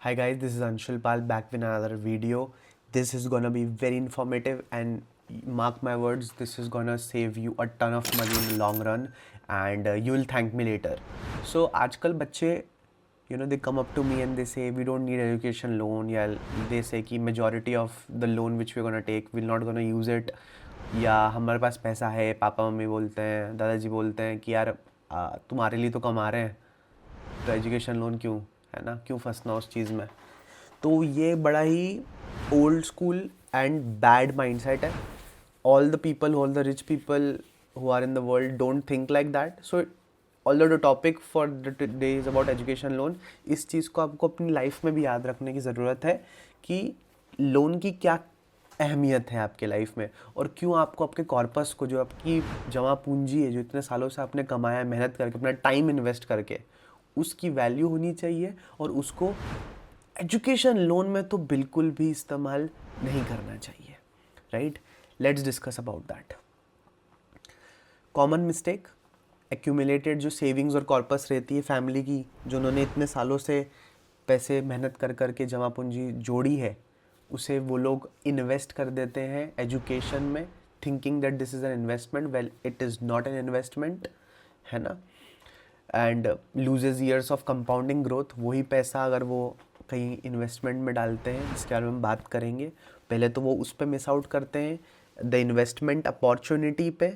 Hi guys, this is Anshul Pal back with another video. This is gonna be very informative and mark my words, this is gonna save you a ton of money in the long run and you will thank me later. So आजकल बच्चे they come up to me and they say we don't need education loan, या they say कि majority of the loan which we're gonna take we're not gonna use it, या हमारे पास पैसा है, papa mummy बोलते हैं, दादाजी बोलते हैं कि यार तुम्हारे लिए तो कमा रहे हैं तो एजुकेशन लोन क्यों, है ना, क्यों फंसना उस चीज़ में। तो ये बड़ा ही old school and bad mindset है। All the people, all the rich people who are in the world don't think like that. So although the topic for the day is about education loan, इस चीज़ को आपको अपनी life में भी याद रखने की ज़रूरत है कि लोन की क्या अहमियत है आपके लाइफ में, और क्यों आपको आपके कॉर्पस को, जो आपकी जमा पूंजी है, जो इतने सालों से आपने कमाया है मेहनत करके, अपना टाइम इन्वेस्ट करके, उसकी वैल्यू होनी चाहिए। और उसको एजुकेशन लोन में तो बिल्कुल भी इस्तेमाल नहीं करना चाहिए। Right, let's discuss about that. Common mistake, accumulated जो सेविंग्स और कॉर्पस रहती है फैमिली की, जो उन्होंने इतने सालों से पैसे मेहनत कर करके जमा पूंजी जोड़ी है, उसे वो लोग इन्वेस्ट कर देते हैं एजुकेशन में, thinking that this is an investment. Well, it is not an investment, है ना। And loses years of compounding growth. वही पैसा अगर वो कहीं इन्वेस्टमेंट में डालते हैं, जिसके बारे में हम बात करेंगे, पहले तो वो उस पर मिस आउट करते हैं, द इन्वेस्टमेंट अपॉर्चुनिटी पे।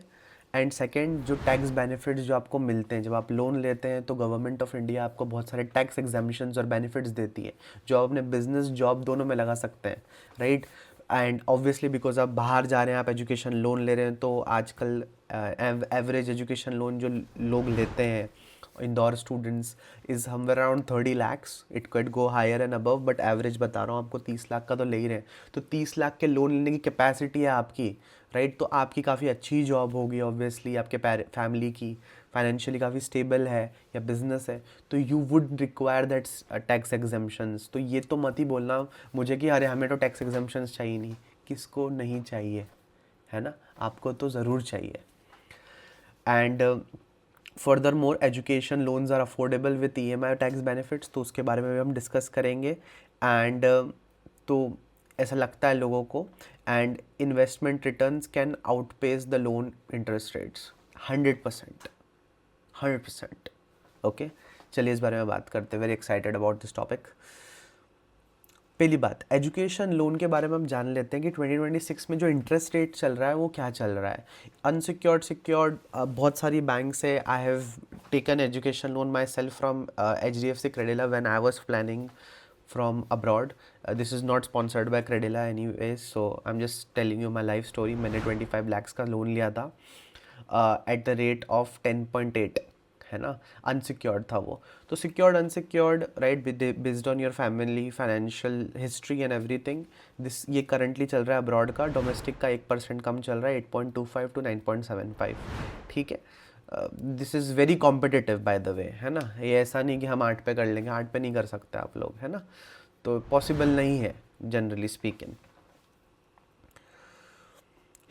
एंड सेकेंड, जो टैक्स बेनिफिट्स जो आपको मिलते हैं जब आप लोन लेते हैं, तो गवर्नमेंट ऑफ इंडिया आपको बहुत सारे टैक्स एग्जामिशंस और बेनिफिट्स देती है, जो आप अपने बिजनेस जॉब दोनों में लगा सकते हैं। राइट, एंड ऑब्वियसली बिकॉज आप बाहर जा रहे हैं, आप एजुकेशन लोन ले रहे हैं, तो आजकल एवरेज एजुकेशन लोन जो लोग लेते हैं, Indore students, is somewhere around 30 lakhs। It could go higher and above, but average बता रहा हूँ आपको, 30 लाख का तो ले ही रहे हैं। तो 30 लाख के लोन लेने की कैपेसिटी है आपकी, राइट। तो आपकी काफ़ी अच्छी जॉब होगी, ऑब्वियसली आपके फैमिली की फाइनेंशियली काफ़ी स्टेबल है, या बिजनेस है, तो you would require that tax exemptions. तो ये तो मत ही बोलना मुझे कि अरे हमें तो टैक्स एग्जम्पशंस चाहिए नहीं। किसको नहीं चाहिए, है ना, आपको तो ज़रूर चाहिए। And furthermore, education loans are affordable with EMI tax benefits, तो उसके बारे में भी हम डिस्कस करेंगे। एंड तो ऐसा लगता है लोगों को। And investment returns can outpace the loan interest rates 100%, 100%। Okay, चलिए इस बारे में बात करते हैं। Very excited about this topic. पहली बात, एजुकेशन लोन के बारे में हम जान लेते हैं कि 2026 में जो इंटरेस्ट रेट चल रहा है वो क्या चल रहा है। अनसिक्योर्ड, सिक्योर्ड, बहुत सारी बैंक्स है। I have taken education loan myself from HDFC Credila when I was planning from abroad. This is not sponsored by Credila anyways, so I'm just telling you my life story. मैंने 25 lakhs का loan लिया था at the rate of 10.8, है ना। Unsecured था वो। तो secured, unsecured, right, based on your family financial history and everything. This ये करंटली चल रहा है अब्रॉड का। डोमेस्टिक का 1% कम चल रहा है, 8.25 to 9.75। ठीक है, this is very competitive by the way, है ना। ये ऐसा नहीं कि हम 8 पे कर लेंगे, 8 पे नहीं कर सकते आप लोग, है ना। तो पॉसिबल नहीं है generally speaking.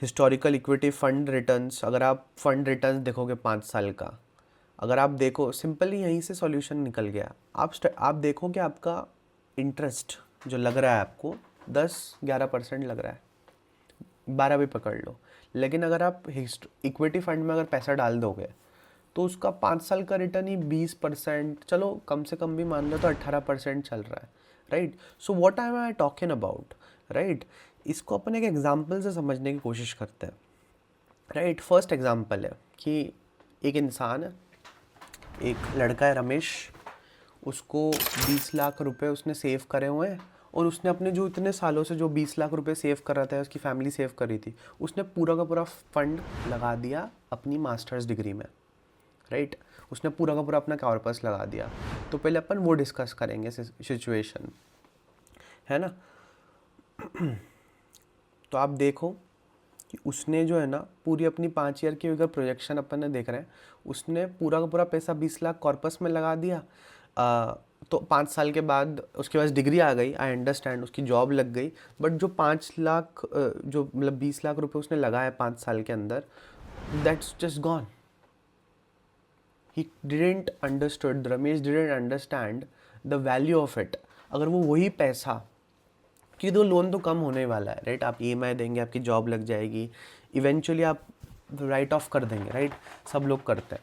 Historical equity fund returns, अगर आप फंड रिटर्न्स देखोगे 5 साल का, अगर आप देखो, सिंपली यहीं से सॉल्यूशन निकल गया। आप देखो कि आपका इंटरेस्ट जो लग रहा है आपको 10-11% लग रहा है, 12 भी पकड़ लो। लेकिन अगर आप इक्विटी फंड में अगर पैसा डाल दोगे, तो उसका 5 साल का रिटर्न ही 20%, चलो कम से कम भी मान लो तो 18% चल रहा है। Right, so what am I talking about, right. इसको अपन एक एग्जाम्पल से समझने की कोशिश करते हैं। राइट, फर्स्ट एग्जाम्पल है कि एक इंसान है, एक लड़का है रमेश, उसको 20 लाख रुपए उसने सेव करे हुए हैं, और उसने अपने जो इतने सालों से जो 20 लाख रुपए सेव कर रहा था, उसकी फैमिली सेव कर रही थी, उसने पूरा का पूरा फंड लगा दिया अपनी मास्टर्स डिग्री में। राइट, उसने पूरा का पूरा अपना कॉर्पस लगा दिया। तो पहले अपन वो डिस्कस करेंगे सिचुएशन, है ना। तो आप देखो कि उसने जो है ना पूरी अपनी 5 ईयर की अगर प्रोजेक्शन अपन ने देख रहे हैं, उसने पूरा का पूरा पैसा 20 लाख कॉर्पस में लगा दिया। तो 5 साल के बाद उसके पास डिग्री आ गई, आई अंडरस्टैंड, उसकी जॉब लग गई, बट जो 5 लाख जो मतलब 20 लाख रुपए उसने लगाया 5 साल के अंदर, that's just gone. He didn't understood, Ramesh didn't understand the value of it. अगर वो वही पैसा, क्योंकि तो लोन तो कम होने वाला है, राइट, आप EMI देंगे, आपकी जॉब लग जाएगी, इवेंचुअली आप राइट ऑफ कर देंगे, राइट, सब लोग करते हैं।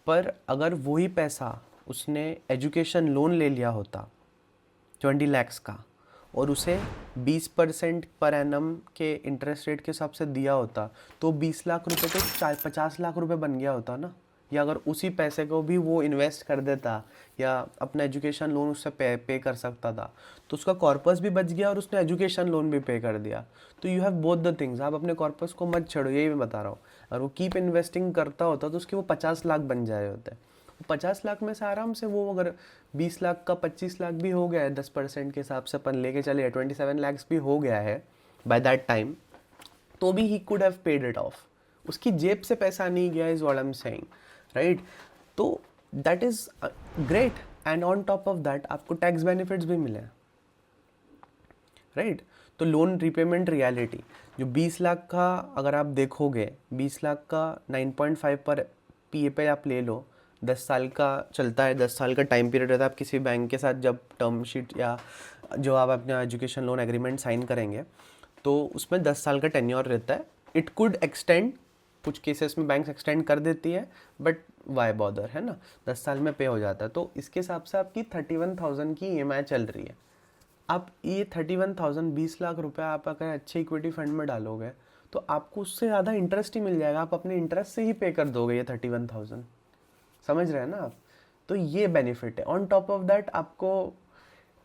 पर अगर वही पैसा उसने एजुकेशन लोन ले लिया होता 20 lakhs का, और उसे 20% पर एनम के इंटरेस्ट रेट के हिसाब से दिया होता, तो 20 लाख रुपए तो 50 लाख रुपए बन गया होता ना। या अगर उसी पैसे को भी वो इन्वेस्ट कर देता या अपना एजुकेशन लोन उससे पे कर सकता था, तो उसका कॉर्पस भी बच गया और उसने एजुकेशन लोन भी पे कर दिया। तो you have both the things. आप अपने कॉर्पस को मत छोड़ो, यही मैं बता रहा हूँ। अगर वो कीप इन्वेस्टिंग करता होता तो उसके वो 50 लाख बन जाए होते। 50 लाख में से आराम से वो अगर 20 लाख का 25 लाख भी हो गया है 10% के हिसाब से अपन लेके चले, 27 lakhs भी हो गया है बाय दैट टाइम, तो भी he could have paid it off. उसकी जेब से पैसा नहीं गया, is what I am saying, right. तो that is great, and on top of that आपको टैक्स बेनिफिट्स भी मिले, राइट। तो लोन रिपेमेंट रियलिटी जो 20 लाख का अगर आप देखोगे, 20 लाख का 9.5 पर PA पे आप ले लो, 10 साल का चलता है, 10 साल का टाइम पीरियड रहता है। आप किसी बैंक के साथ जब टर्म शीट या जो आप अपना एजुकेशन लोन एग्रीमेंट साइन करेंगे, तो उसमें 10 साल का टेन्योर रहता है। इट कुड एक्सटेंड, कुछ केसेस में बैंक्स एक्सटेंड कर देती है, बट वाई बॉदर, है ना, 10 साल में पे हो जाता है। तो इसके हिसाब से आपकी 31,000 की EMI चल रही है। आप ये 31,000 20 लाख रुपए आप अगर अच्छे इक्विटी फंड में डालोगे तो आपको उससे ज़्यादा इंटरेस्ट ही मिल जाएगा। आप अपने इंटरेस्ट से ही पे कर दोगे ये 31,000, समझ रहे हैं ना आप। तो ये बेनिफिट है। ऑन टॉप ऑफ दैट आपको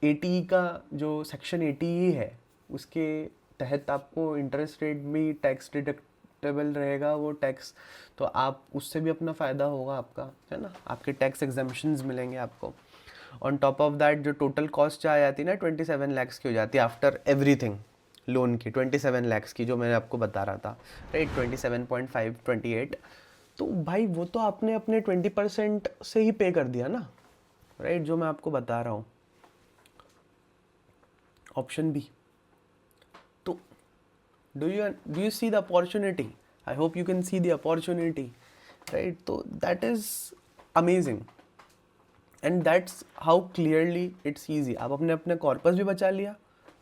ATE का जो सेक्शन 80E है उसके तहत आपको इंटरेस्ट रेट भी टैक्स डिडक्टेबल रहेगा, वो टैक्स, तो आप उससे भी अपना फ़ायदा होगा आपका, है ना, आपके टैक्स एग्जम्पशंस मिलेंगे आपको। ऑन टॉप ऑफ दैट जो टोटल कॉस्ट आ जाती है ना 27 lakhs की हो जाती है आफ्टर एवरीथिंग, लोन की 27 lakhs की जो मैंने आपको बता रहा था, राइट, 27.5 28। तो भाई वो तो आपने अपने 20% से ही पे कर दिया ना, राइट, जो मैं आपको बता रहा हूँ, ऑप्शन बी। तो do you see the opportunity? I hope you can see the opportunity, right. तो that is amazing, and that's how clearly it's easy. आप अपने अपने कॉर्पस भी बचा लिया,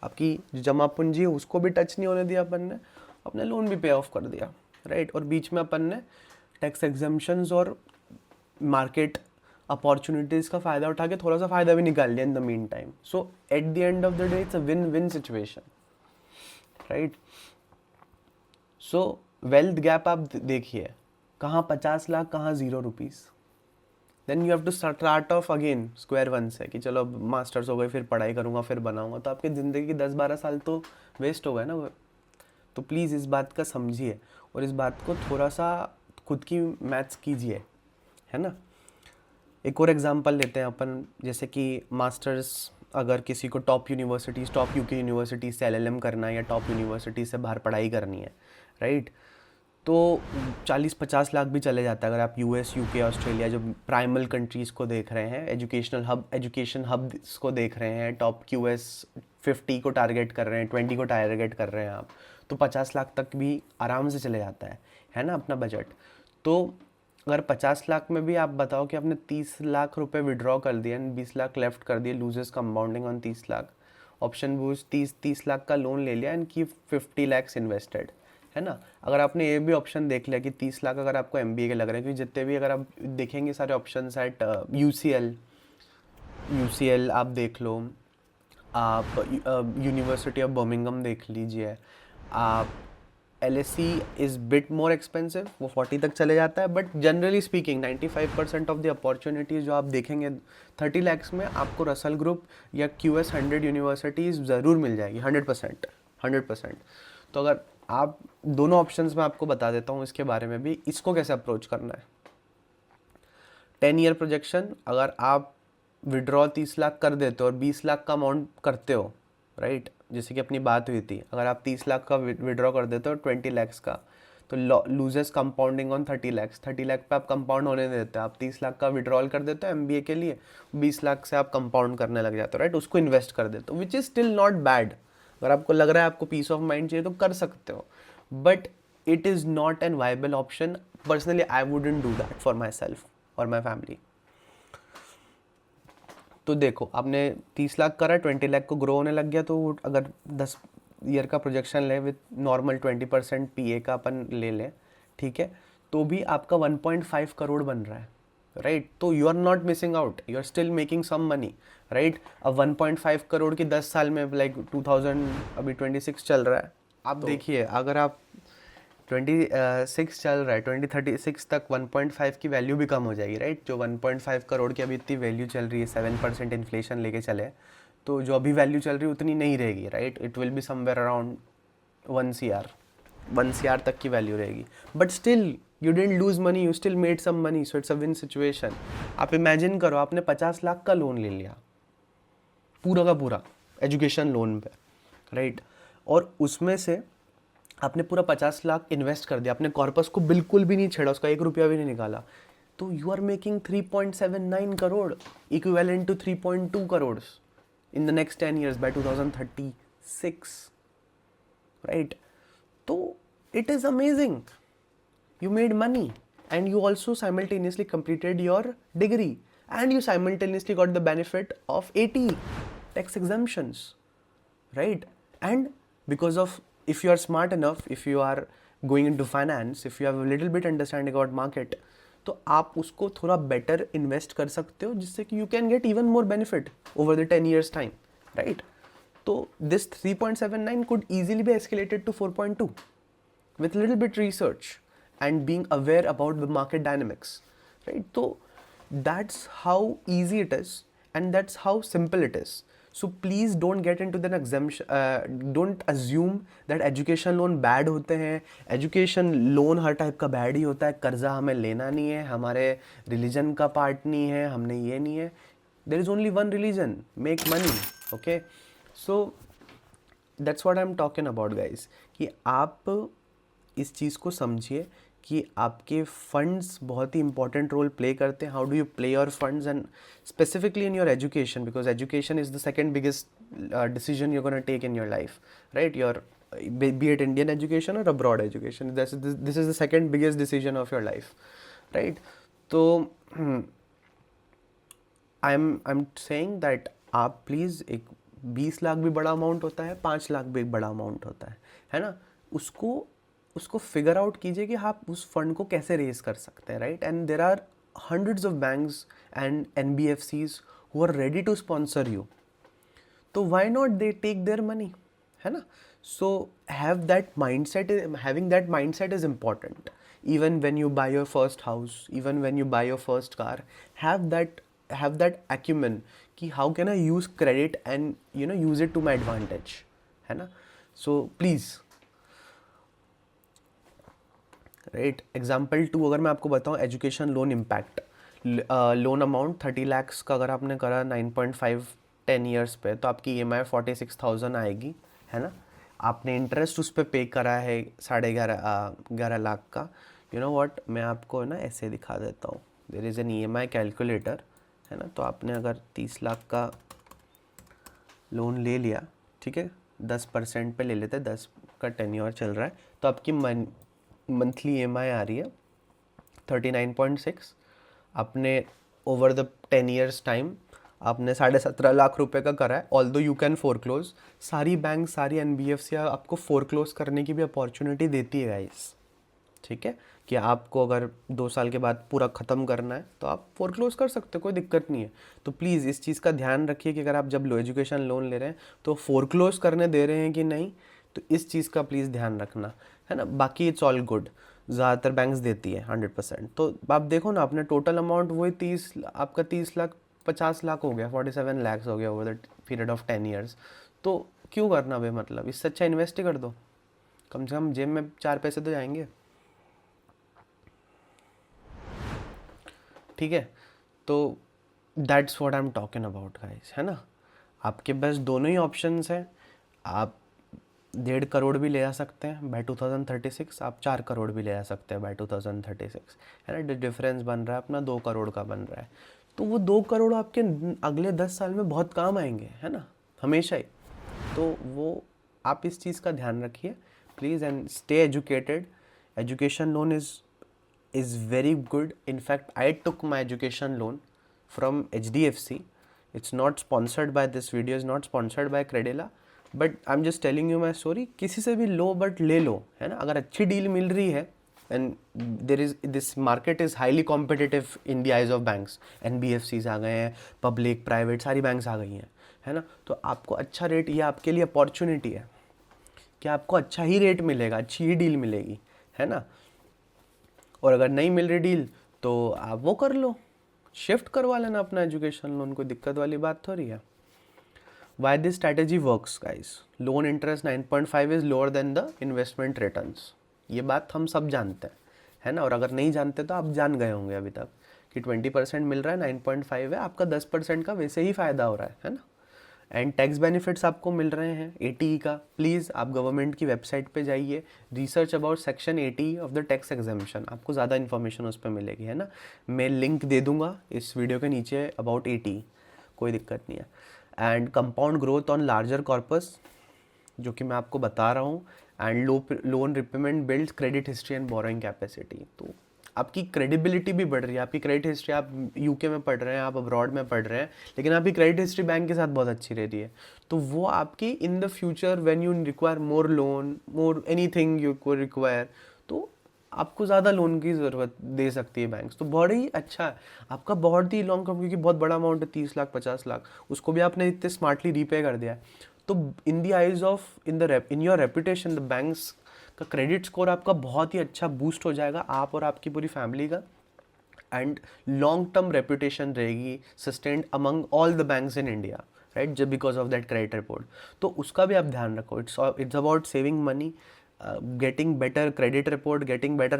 आपकी जो जमा पूंजी है उसको भी टच नहीं होने दिया अपन ने, अपने लोन भी पे ऑफ कर दिया, राइट। और बीच में अपन ने टैक्स एग्जम्पशंस और मार्केट अपॉर्चुनिटीज़ का फ़ायदा उठा के थोड़ा सा फ़ायदा भी निकाल लिया in the meantime. So at the end of the day it's a win win situation, right. So wealth gap आप देखिए, कहाँ 50 लाख, कहाँ 0 rupees. Then you have to start off again square one से कि चलो अब मास्टर्स हो गए, फिर पढ़ाई करूँगा, फिर बनाऊँगा, तो आपकी ज़िंदगी की 10-12 साल तो वेस्ट हो गए ना वो। तो प्लीज़ इस बात का समझिए और इस बात को थोड़ा सा खुद की मैथ्स कीजिए, है ना। एक और एग्जांपल लेते हैं अपन, जैसे कि मास्टर्स अगर किसी को top universities, top UK universities से LLM करना है या टॉप यूनिवर्सिटीज़ से बाहर पढ़ाई करनी है, राइट, तो 40-50 लाख भी चले जाता है। अगर आप US UK ऑस्ट्रेलिया जो प्राइमल कंट्रीज़ को देख रहे हैं, एजुकेशन हब्स को देख रहे हैं, टॉप QS 50 को टारगेट कर रहे हैं, 20 को टारगेट कर रहे हैं आप, तो 50 लाख तक भी आराम से चले जाता है ना अपना बजट। तो अगर 50 लाख में भी आप बताओ कि आपने 30 लाख रुपए विड्रॉ कर दिए एंड 20 लाख लेफ्ट कर दिए, loses compounding on 30 lakh, option बूज 30 लाख का लोन ले लिया एंड कीप 50 lakhs इन्वेस्टेड, है ना। अगर आपने ये भी ऑप्शन देख लिया कि 30 लाख अगर आपको MBA के लग रहे हैं, क्योंकि जितने भी अगर आप देखेंगे सारे ऑप्शन एट UCL आप देख लो, आप यूनिवर्सिटी ऑफ बर्मिंघम देख लीजिए, आप LSE is bit more expensive, वो 40 तक चले जाता है, but generally speaking 95% of the opportunities जो आप देखेंगे 30 lakhs में आपको रसल ग्रुप या QS 100 यूनिवर्सिटीज़ ज़रूर मिल जाएगी, 100%। तो अगर आप दोनों ऑप्शंस में आपको बता देता हूँ इसके बारे में भी, इसको कैसे अप्रोच करना है। 10 ईयर प्रोजेक्शन, अगर आप विड्रॉ 30 लाख कर देते हो और 20 लाख का अमाउंट करते हो, राइट, जैसे कि अपनी बात हुई थी, अगर आप 30 लाख का विड्रॉ कर देते हो 20 lakhs का, तो loses compounding on 30 lakhs, 30 lakh पे आप कंपाउंड होने देते हो। आप 30 लाख का विड्रॉल कर देते हो MBA के लिए, 20 लाख से आप कंपाउंड करने लग जाते हो, राइट, उसको इन्वेस्ट कर देते हो, which is still not bad. अगर आपको लग रहा है आपको पीस ऑफ माइंड चाहिए तो कर सकते हो, but it is not an viable option. Personally I wouldn't do that for my self और माई फैमिली। तो देखो आपने 30 लाख करा, 20 लाख को ग्रो होने लग गया, तो अगर 10 ईयर का प्रोजेक्शन ले विथ नॉर्मल 20% पीए का अपन ले लें, ठीक है, तो भी आपका 1.5 करोड़ बन रहा है, राइट? तो you are not missing out, you are still making some money, right? अब 1.5 करोड़ की 10 साल में लाइक 2000 अभी 26 चल रहा है, आप देखिए अगर आप 26 चल रहा है, 2036 तक 1.5 की वैल्यू भी कम हो जाएगी, राइट? जो 1.5 करोड़ की अभी इतनी वैल्यू चल रही है, 7% इन्फ्लेशन लेके चले, तो जो अभी वैल्यू चल रही है उतनी नहीं रहेगी, right? It will be somewhere around 1 CR तक की वैल्यू रहेगी, but still you didn't lose money, you still made some money, so it's a win situation. आप इमेजिन करो आपने 50 लाख का लोन ले लिया, पूरा का पूरा एजुकेशन लोन पे, राइट? और उसमें से आपने पूरा 50 लाख इन्वेस्ट कर दिया, आपने कॉर्पस को बिल्कुल भी नहीं छेड़ा, उसका 1 रुपया भी नहीं निकाला, तो you are making 3.79 crore, equivalent to 3.2 crore in the next 10 years by 2036, राइट? तो it is amazing, you made money and you also simultaneously completed your degree and you simultaneously got the benefit of 80 tax exemptions, right? And because of, if you are smart enough, if you are going into finance, if you have a little bit understanding about market, तो आप उसको थोड़ा better invest कर सकते हो, जिससे कि you can get even more benefit over the 10 years time, right? तो this 3.79 could easily be escalated to 4.2 with little bit research and being aware about the market dynamics, right? So that's how easy it is and that's how simple it is. So please don't get into the exemption, don't assume that education loan bad होते हैं। education loan हर type का bad ही होता है, कर्जा हमें लेना नहीं है, हमारे religion का part नहीं है, हमने ये नहीं है। there is only one religion, make money, okay? So that's what I'm talking about guys, कि आप इस चीज़ को समझिए कि आपके फंड्स बहुत ही इंपॉर्टेंट रोल प्ले करते हैं। How do you play your funds and specifically in your education, because education is the second biggest decision you gonna take in your life, right? Your be it Indian education or abroad education, this is the second biggest decision of your life, right? तो I'm saying that आप please, एक 20 लाख भी बड़ा amount होता है, 5 लाख भी एक बड़ा अमाउंट होता है ना? उसको फिगर आउट कीजिए कि आप उस फंड को कैसे रेज कर सकते हैं, right? And there are hundreds of banks and NBFCs who are ready to sponsor you, तो why not they take their money, है ना? So have that mindset, having that mindset is important. Even when you buy your first house, even when you buy your first car, have that acumen कि how can I use credit and use it to my advantage, है ना? So please, right? Example 2 अगर मैं आपको बताऊँ, education loan impact, loan amount 30 lakhs का अगर आपने करा 9.5 10 years पे, तो आपकी EMI 46,000 आएगी, है ना? आपने इंटरेस्ट उस पर पे करा है 11.5 लाख का। यू नो व्हाट, मैं आपको ना ऐसे दिखा देता हूँ, there is an EMI calculator, है ना? तो आपने अगर 30 लाख का लोन ले लिया, ठीक है, 10% पे ले लेते, 10 का टेन्योर चल रहा है, तो आपकी मंथली EMI आ रही है 39.6। आपने ओवर द 10 years टाइम आपने 17.5 लाख रुपए का करा है। ऑल्दो यू कैन फोरक्लोज, सारी बैंक, सारी NBFC आपको फोरक्लोज करने की भी अपॉर्चुनिटी देती है गाइस, ठीक है? कि आपको अगर 2 साल के बाद पूरा ख़त्म करना है तो आप फोरक्लोज कर सकते हो, कोई दिक्कत नहीं है। तो प्लीज़ इस चीज़ का ध्यान रखिए कि अगर आप जब लो एजुकेशन लोन ले रहे हैं तो फोरक्लोज करने दे रहे हैं कि नहीं, तो इस चीज़ का प्लीज़ ध्यान रखना, है ना? बाकी इट्स ऑल गुड, ज़्यादातर बैंक्स देती है 100%। तो आप देखो ना, आपने टोटल अमाउंट वही 30, आपका 30 लाख 50 लाख हो गया, 47 lakhs हो गया over the period of 10 years। तो क्यों करना बे, मतलब इससे अच्छा इन्वेस्ट ही कर दो, कम से कम जेब में 4 पैसे तो जाएंगे, ठीक है? तो that's what I am talking about guys, है ना? आपके पास दोनों ही ऑप्शंस हैं। आप 1.5 करोड़ भी ले आ सकते हैं बाय 2036, आप 4 करोड़ भी ले आ सकते हैं बाय 2036, है ना? डिफरेंस बन रहा है अपना 2 करोड़ का बन रहा है। तो वो 2 करोड़ आपके अगले 10 साल में बहुत काम आएंगे, है ना? हमेशा ही। तो वो आप इस चीज़ का ध्यान रखिए please, and stay educated. Education loan is very good. In fact, I took my education loan from HDFC. It's not sponsored by this video, is not sponsored by Credila, but I am just telling you my story. किसी से भी लो but ले लो, है ना. अगर अच्छी deal मिल रही है, and there is this market is highly competitive in the eyes of banks. NBFCs आ गए हैं, पब्लिक प्राइवेट सारी बैंक्स आ गई हैं, है ना. तो आपको अच्छा रेट, ये आपके लिए अपॉर्चुनिटी है कि आपको अच्छा ही रेट मिलेगा, अच्छी ही डील मिलेगी, है ना. और अगर नहीं मिल रही डील तो आप वो कर लो, शिफ्ट करवा लेना अपना एजुकेशन लोन, कोई दिक्कत वाली बात थोड़ी है. Why this strategy works, guys? Loan interest 9.5 is lower than the investment returns. ये बात हम सब जानते हैं, है ना. और अगर नहीं जानते तो आप जान गए होंगे अभी तक कि 20% मिल रहा है, 9.5 है, आपका 10% का वैसे ही फ़ायदा हो रहा है ना. एंड टैक्स बेनिफिट्स आपको मिल रहे हैं 80 का. प्लीज़ आप गवर्नमेंट की वेबसाइट पे जाइए, research about section 80 of the tax exemption, आपको ज़्यादा इन्फॉर्मेशन उस पर मिलेगी, है ना. मैं लिंक दे दूँगा इस वीडियो के नीचे अबाउट 80, कोई दिक्कत नहीं है. And compound growth on larger corpus, जो कि मैं आपको बता रहा हूँ. And loan repayment builds credit history and borrowing capacity. तो आपकी क्रेडिबिलिटी भी बढ़ रही है. आपकी क्रेडिट हिस्ट्री, आप यूके में पढ़ रहे हैं, आप अब्रॉड में पढ़ रहे हैं, लेकिन आपकी क्रेडिट हिस्ट्री बैंक के साथ बहुत अच्छी रह रही है. तो वो आपकी in the future when you require more loan, more anything you को रिक्वायर, तो आपको ज़्यादा लोन की ज़रूरत दे सकती है बैंक्स. तो बहुत ही अच्छा है आपका, बहुत ही लॉन्ग टर्म, क्योंकि बहुत बड़ा अमाउंट है, 30 लाख 50 लाख, उसको भी आपने इतने स्मार्टली रीपे कर दिया है. तो in the eyes of in your reputation, the banks का क्रेडिट स्कोर आपका बहुत ही अच्छा बूस्ट हो जाएगा, आप और आपकी पूरी फैमिली का. एंड लॉन्ग टर्म रेपुटेशन रहेगी sustained among all the banks in India, right, just because of that credit report. तो उसका भी आप ध्यान रखो. It's about saving money, getting better credit report, getting better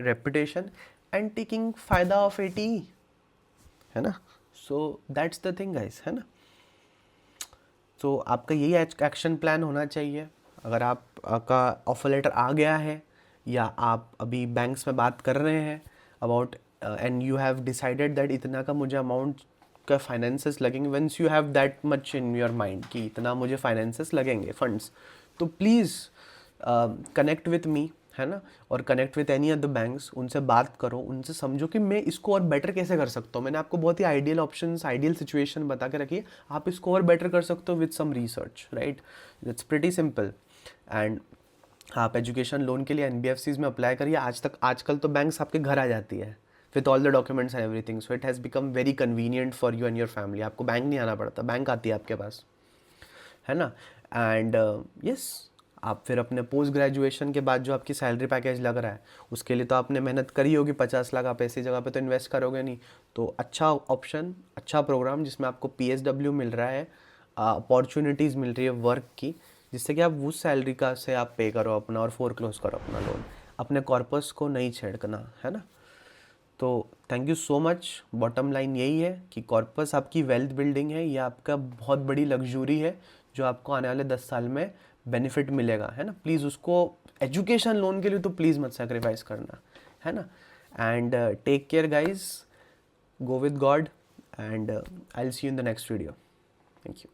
reputation and taking फायदा of ATE, है ना. so that's the thing guys, है ना. तो आपका यही एक्शन प्लान होना चाहिए. अगर आपका ऑफर लेटर आ गया है या आप अभी बैंक्स में बात कर रहे हैं about and you have decided that इतना का मुझे अमाउंट का फाइनेंसेस लगेंगे, once you have that much in your mind कि इतना मुझे फाइनेंसेस लगेंगे, फंड्स, तो प्लीज़ कनेक्ट विथ मी, है ना. और connect with any other banks, उनसे बात करो, उनसे समझो कि मैं इसको और बेटर कैसे कर सकता हूँ. मैंने आपको बहुत ही आइडियल ऑप्शंस, आइडियल सिचुएशन बता के रखी है, आप इसको और बेटर कर सकते हो with some research, right. It's pretty simple. And आप एजुकेशन लोन के लिए NBFCs में अप्लाई करिए. आजकल तो बैंक्स आपके घर आ जाती है with all the documents and everything. So it has become very convenient for you and your family. आपको बैंक नहीं आना पड़ता, बैंक आती है आपके पास, है ना. एंड यस, आप फिर अपने पोस्ट ग्रेजुएशन के बाद जो आपकी सैलरी पैकेज लग रहा है, उसके लिए तो आपने मेहनत करी होगी. 50 लाख आप ऐसी जगह पे तो इन्वेस्ट करोगे नहीं. तो अच्छा ऑप्शन, अच्छा प्रोग्राम जिसमें आपको PSW मिल रहा है, अपॉर्चुनिटीज़ मिल रही है वर्क की, जिससे कि आप उस सैलरी का से आप पे करो अपना और फोरक्लोज करो अपना लोन. अपने कॉर्पस को नहीं छेड़ना, है ना. तो thank you so much. Bottom line यही है कि कॉर्पस आपकी वेल्थ बिल्डिंग है, ये आपका बहुत बड़ी लग्जरी है जो आपको आने वाले 10 साल में बेनिफिट मिलेगा, है ना. प्लीज़ उसको एजुकेशन लोन के लिए तो प्लीज़ मत सेक्रीफाइस करना, है ना. And take care guys, go with God, and I will see you in the next video. Thank you.